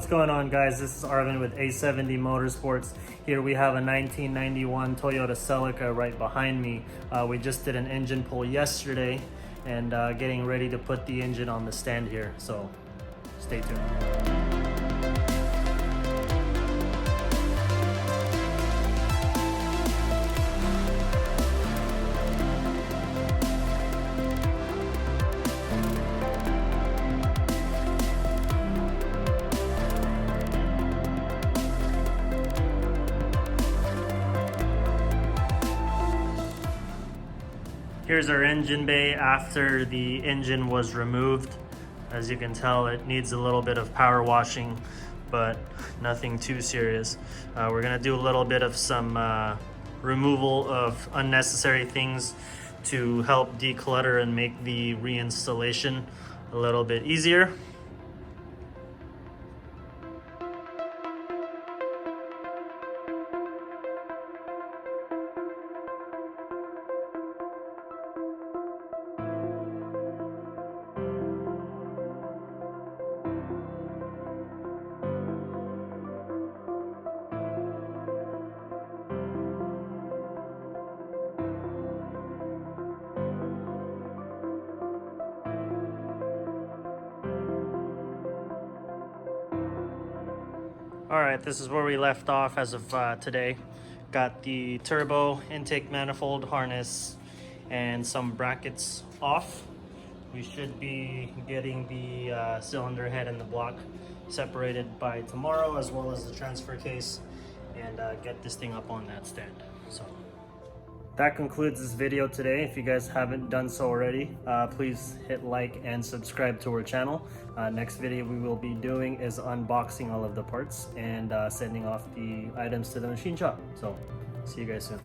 What's going on, guys? This is Arvin with A70 Motorsports. Here we have a 1991 Toyota Celica right behind me. We just did an engine pull yesterday and getting ready to put the engine on the stand here, so stay tuned. Here's our engine bay after the engine was removed. As you can tell, it needs a little bit of power washing, but nothing too serious. We're gonna do a little bit of some removal of unnecessary things to help declutter and make the reinstallation a little bit easier. All right, this is where we left off as of today. Got the turbo intake manifold harness and some brackets off. We should be getting the cylinder head and the block separated by tomorrow, as well as the transfer case, and get this thing up on that stand. So that concludes this video today. If you guys haven't done so already, please hit like and subscribe to our channel. Next video we will be doing is unboxing all of the parts and sending off the items to the machine shop. So see you guys soon.